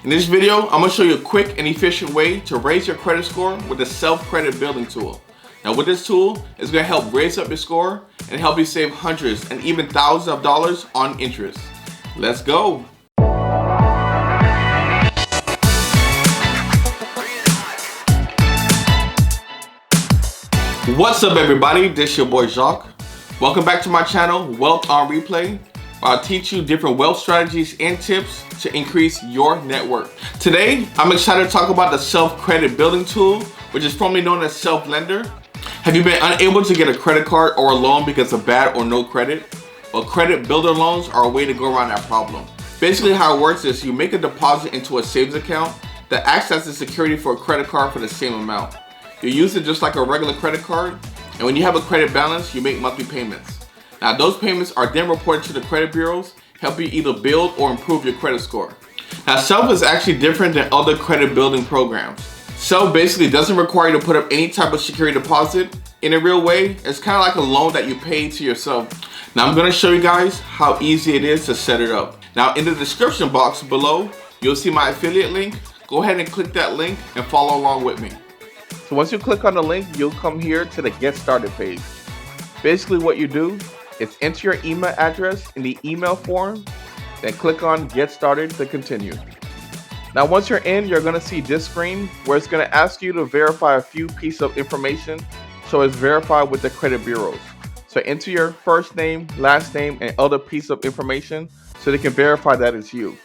In this video, I'm going to show you a quick and efficient way to raise your credit score with the self-credit building tool. Now with this tool, it's going to help raise up your score and help you save hundreds and even thousands of dollars on interest. Let's go. What's up everybody, this is your boy Jacques. Welcome back to my channel, Wealth on Replay, where I'll teach you different wealth strategies and tips to increase your net worth. Today, I'm excited to talk about the self-credit building tool, which is formerly known as self-lender. Have you been unable to get a credit card or a loan because of bad or no credit? Well, credit builder loans are a way to go around that problem. Basically how it works is you make a deposit into a savings account that acts as the security for a credit card for the same amount. You use it just like a regular credit card, and when you have a credit balance, you make monthly payments. Now those payments are then reported to the credit bureaus, helping you either build or improve your credit score. Now Self is actually different than other credit building programs. Self basically doesn't require you to put up any type of security deposit. In a real way, it's kind of like a loan that you pay to yourself. Now I'm going to show you guys how easy it is to set it up. Now in the description box below, you'll see my affiliate link. Go ahead and click that link and follow along with me. So once you click on the link, you'll come here to the Get Started page. Basically what you do is enter your email address in the email form, then click on Get Started to continue. Now once you're in, you're going to see this screen where it's going to ask you to verify a few pieces of information, so it's verified with the credit bureaus. So enter your first name, last name, and other piece of information so they can verify that it's you.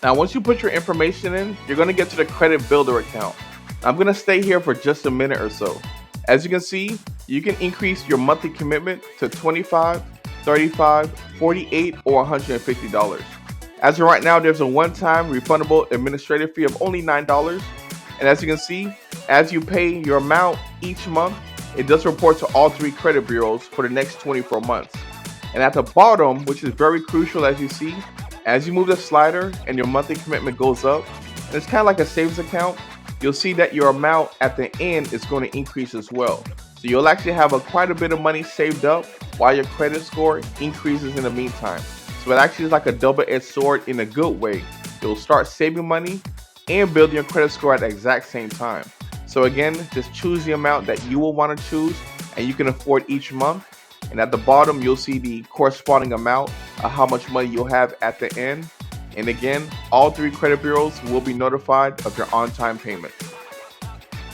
Now once you put your information in, you're going to get to the credit builder account. I'm going to stay here for just a minute or so. As you can see, you can increase your monthly commitment to $25, $35, $48, or $150. As of right now, there's a one-time refundable administrative fee of only $9. And as you can see, as you pay your amount each month, it does report to all three credit bureaus for the next 24 months. And at the bottom, which is very crucial as you see, as you move the slider and your monthly commitment goes up, and it's kind of like a savings account, you'll see that your amount at the end is going to increase as well. So you'll actually have quite a bit of money saved up while your credit score increases in the meantime. So it actually is like a double-edged sword in a good way. You'll start saving money and building your credit score at the exact same time. So again, just choose the amount that you will want to choose and you can afford each month. And at the bottom, you'll see the corresponding amount of how much money you'll have at the end. And again, all three credit bureaus will be notified of your on-time payment.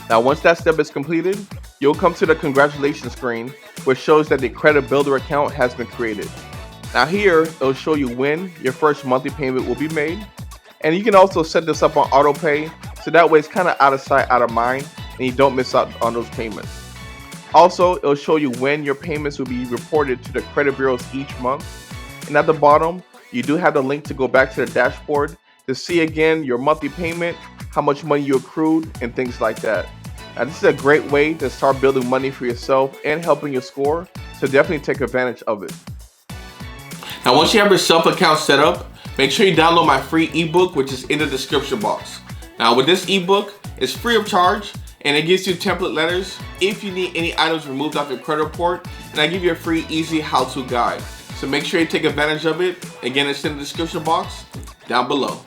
Now, once that step is completed, you'll come to the congratulations screen, which shows that the credit builder account has been created. Now here, it'll show you when your first monthly payment will be made. And you can also set this up on auto pay, so that way it's kind of out of sight, out of mind, and you don't miss out on those payments. Also, it'll show you when your payments will be reported to the credit bureaus each month. And at the bottom, you do have the link to go back to the dashboard to see again your monthly payment, how much money you accrued, and things like that. Now this is a great way to start building money for yourself and helping your score, so definitely take advantage of it. Now once you have your self account set up, make sure you download my free ebook, which is in the description box. Now with this ebook, it's free of charge and it gives you template letters if you need any items removed off your credit report, and I give you a free easy how-to guide. So make sure you take advantage of it. Again, it's in the description box down below.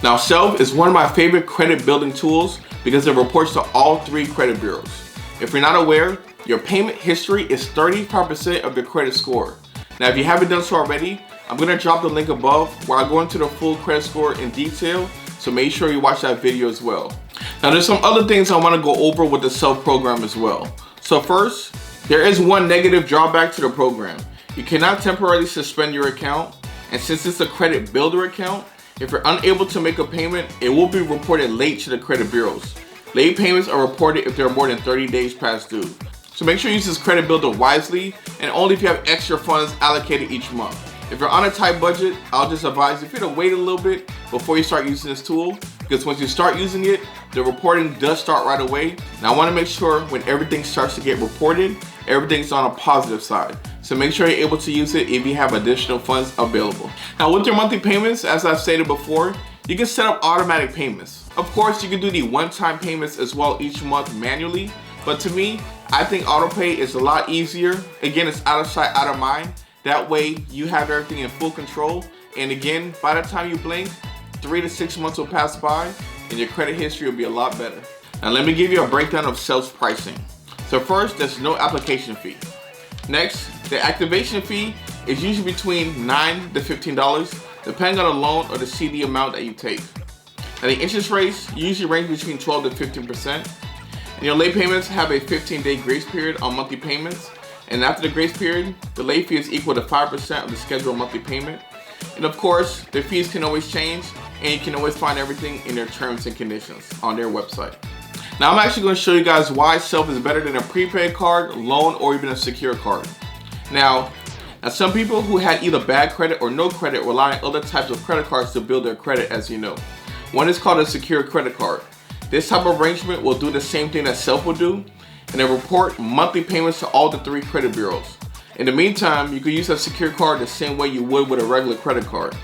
Now Self is one of my favorite credit building tools because it reports to all three credit bureaus. If you're not aware, your payment history is 35% of your credit score. Now if you haven't done so already, I'm going to drop the link above where I go into the full credit score in detail, so make sure you watch that video as well. Now there's some other things I want to go over with the Self program as well. So first, there is one negative drawback to the program. You cannot temporarily suspend your account, and since it's a credit builder account, if you're unable to make a payment, it will be reported late to the credit bureaus. Late payments are reported if they're more than 30 days past due. So make sure you use this credit builder wisely, and only if you have extra funds allocated each month. If you're on a tight budget, I'll just advise you to wait a little bit before you start using this tool, because once you start using it, the reporting does start right away. And I want to make sure when everything starts to get reported, everything's on a positive side. So make sure you're able to use it if you have additional funds available. Now with your monthly payments, as I've stated before, you can set up automatic payments. Of course, you can do the one-time payments as well each month manually, but to me, I think auto pay is a lot easier. Again, it's out of sight, out of mind. That way you have everything in full control. And again, by the time you blink, 3 to 6 months will pass by and your credit history will be a lot better. Now let me give you a breakdown of self pricing. So first, there's no application fee. Next, the activation fee is usually between $9 to $15 depending on the loan or the CD amount that you take. Now the interest rates usually range between 12 to 15%. And your late payments have a 15-day grace period on monthly payments. And after the grace period, the late fee is equal to 5% of the scheduled monthly payment. And of course, the fees can always change, and you can always find everything in their terms and conditions on their website. Now I'm actually going to show you guys why Self is better than a prepaid card, loan, or even a secure card. Now some people who had either bad credit or no credit rely on other types of credit cards to build their credit, as you know. One is called a secure credit card. This type of arrangement will do the same thing that Self will do, and they report monthly payments to all the 3 credit bureaus. In the meantime, you can use a secure card the same way you would with a regular credit card.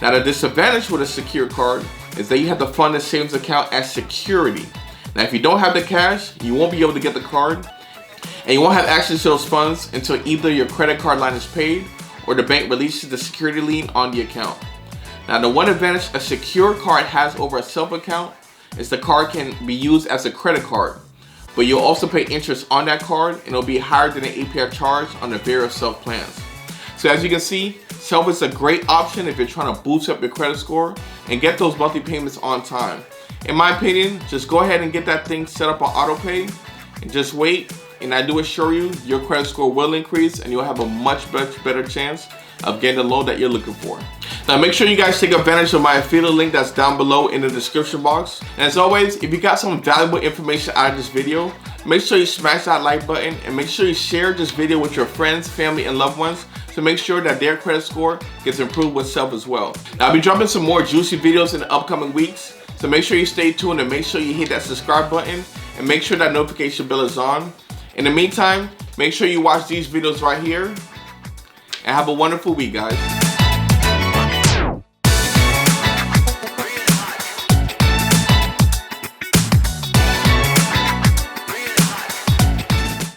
Now the disadvantage with a secure card is that you have to fund the savings account as security. Now if you don't have the cash, you won't be able to get the card, and you won't have access to those funds until either your credit card line is paid or the bank releases the security lien on the account. Now the one advantage a secure card has over a Self account is the card can be used as a credit card, but you'll also pay interest on that card and it'll be higher than the APR charge on the various Self plans. So as you can see, Self is a great option if you're trying to boost up your credit score and get those monthly payments on time. In my opinion, just go ahead and get that thing set up on auto pay and just wait, and I do assure you your credit score will increase and you'll have a much better chance of getting the loan that you're looking for. Now make sure you guys take advantage of my affiliate link that's down below in the description box. And as always, if you got some valuable information out of this video, make sure you smash that like button and make sure you share this video with your friends, family, and loved ones to make sure that their credit score gets improved with Self as well. Now I'll be dropping some more juicy videos in the upcoming weeks, so make sure you stay tuned and make sure you hit that subscribe button and make sure that notification bell is on. In the meantime, make sure you watch these videos right here and have a wonderful week, guys.